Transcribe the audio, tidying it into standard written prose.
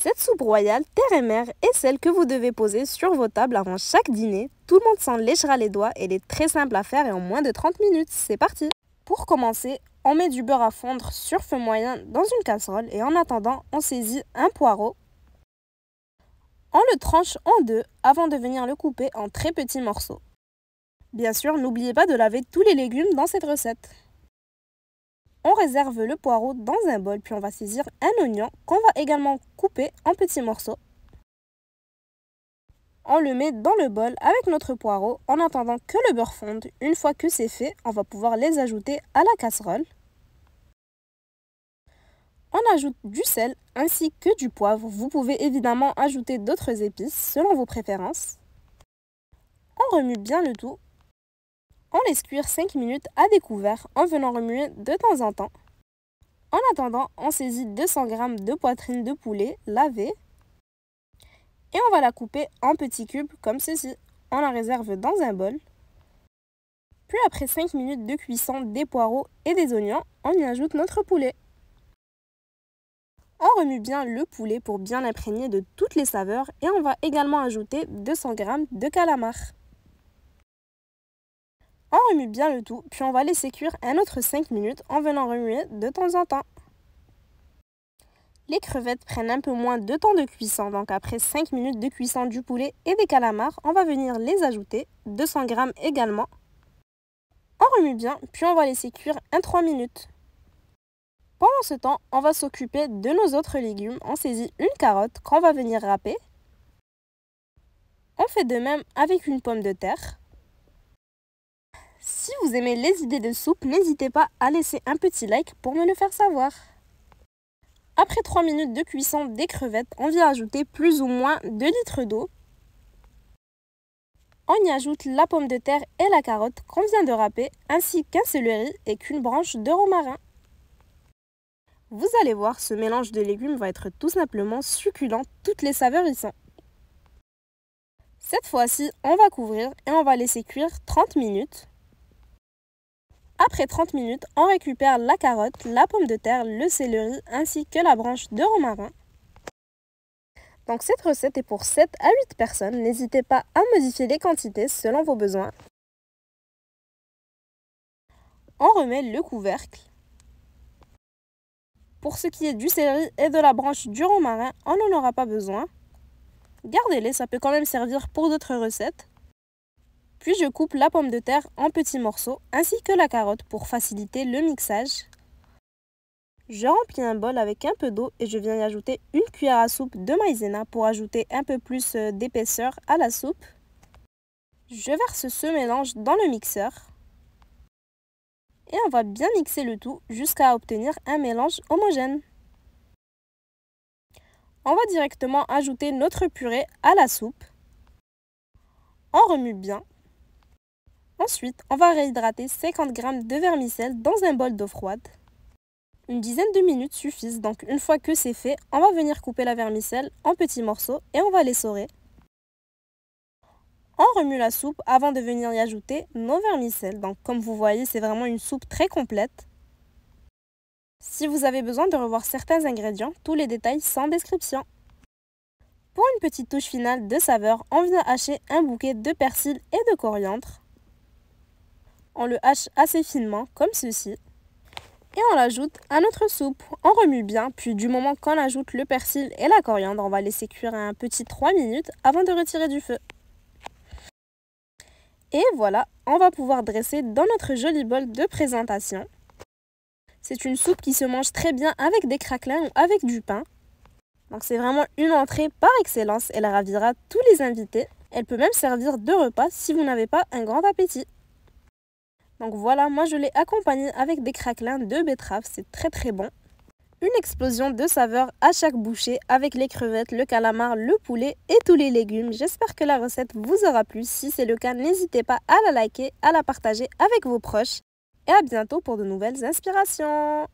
Cette soupe royale terre et mer est celle que vous devez poser sur vos tables avant chaque dîner. Tout le monde s'en léchera les doigts, elle est très simple à faire et en moins de 30 minutes. C'est parti! Pour commencer, on met du beurre à fondre sur feu moyen dans une casserole et en attendant, on saisit un poireau. On le tranche en deux avant de venir le couper en très petits morceaux. Bien sûr, n'oubliez pas de laver tous les légumes dans cette recette. On réserve le poireau dans un bol, puis on va saisir un oignon qu'on va également couper en petits morceaux. On le met dans le bol avec notre poireau en attendant que le beurre fonde. Une fois que c'est fait, on va pouvoir les ajouter à la casserole. On ajoute du sel ainsi que du poivre. Vous pouvez évidemment ajouter d'autres épices selon vos préférences. On remue bien le tout. On laisse cuire 5 minutes à découvert en venant remuer de temps en temps. En attendant, on saisit 200 g de poitrine de poulet lavée et on va la couper en petits cubes comme ceci. On la réserve dans un bol. Puis après 5 minutes de cuisson des poireaux et des oignons, on y ajoute notre poulet. On remue bien le poulet pour bien l'imprégner de toutes les saveurs et on va également ajouter 200 g de calamar. On remue bien le tout, puis on va laisser cuire un autre 5 minutes en venant remuer de temps en temps. Les crevettes prennent un peu moins de temps de cuisson, donc après 5 minutes de cuisson du poulet et des calamars, on va venir les ajouter, 200 g également. On remue bien, puis on va laisser cuire 3 minutes. Pendant ce temps, on va s'occuper de nos autres légumes. On saisit une carotte qu'on va venir râper. On fait de même avec une pomme de terre. Si vous aimez les idées de soupe, n'hésitez pas à laisser un petit like pour me le faire savoir. Après 3 minutes de cuisson des crevettes, on vient ajouter plus ou moins 2 litres d'eau. On y ajoute la pomme de terre et la carotte qu'on vient de râper, ainsi qu'un céleri et qu'une branche de romarin. Vous allez voir, ce mélange de légumes va être tout simplement succulent, toutes les saveurs y sont. Cette fois-ci, on va couvrir et on va laisser cuire 30 minutes. Après 30 minutes, on récupère la carotte, la pomme de terre, le céleri ainsi que la branche de romarin. Donc cette recette est pour 7 à 8 personnes. N'hésitez pas à modifier les quantités selon vos besoins. On remet le couvercle. Pour ce qui est du céleri et de la branche du romarin, on n'en aura pas besoin. Gardez-les, ça peut quand même servir pour d'autres recettes. Puis je coupe la pomme de terre en petits morceaux ainsi que la carotte pour faciliter le mixage. Je remplis un bol avec un peu d'eau et je viens y ajouter une cuillère à soupe de maïzena pour ajouter un peu plus d'épaisseur à la soupe. Je verse ce mélange dans le mixeur. Et on va bien mixer le tout jusqu'à obtenir un mélange homogène. On va directement ajouter notre purée à la soupe. On remue bien. Ensuite, on va réhydrater 50 g de vermicelle dans un bol d'eau froide. Une dizaine de minutes suffisent, donc une fois que c'est fait, on va venir couper la vermicelle en petits morceaux et on va les saurer. On remue la soupe avant de venir y ajouter nos vermicelles. Donc comme vous voyez, c'est vraiment une soupe très complète. Si vous avez besoin de revoir certains ingrédients, tous les détails sont en description. Pour une petite touche finale de saveur, on vient hacher un bouquet de persil et de coriandre. On le hache assez finement, comme ceci. Et on l'ajoute à notre soupe. On remue bien, puis du moment qu'on ajoute le persil et la coriandre, on va laisser cuire un petit 3 minutes avant de retirer du feu. Et voilà, on va pouvoir dresser dans notre joli bol de présentation. C'est une soupe qui se mange très bien avec des craquelins ou avec du pain. Donc c'est vraiment une entrée par excellence, elle ravira tous les invités. Elle peut même servir de repas si vous n'avez pas un grand appétit. Donc voilà, moi je l'ai accompagnée avec des craquelins de betterave, c'est très bon. Une explosion de saveurs à chaque bouchée avec les crevettes, le calamar, le poulet et tous les légumes. J'espère que la recette vous aura plu. Si c'est le cas, n'hésitez pas à la liker, à la partager avec vos proches. Et à bientôt pour de nouvelles inspirations.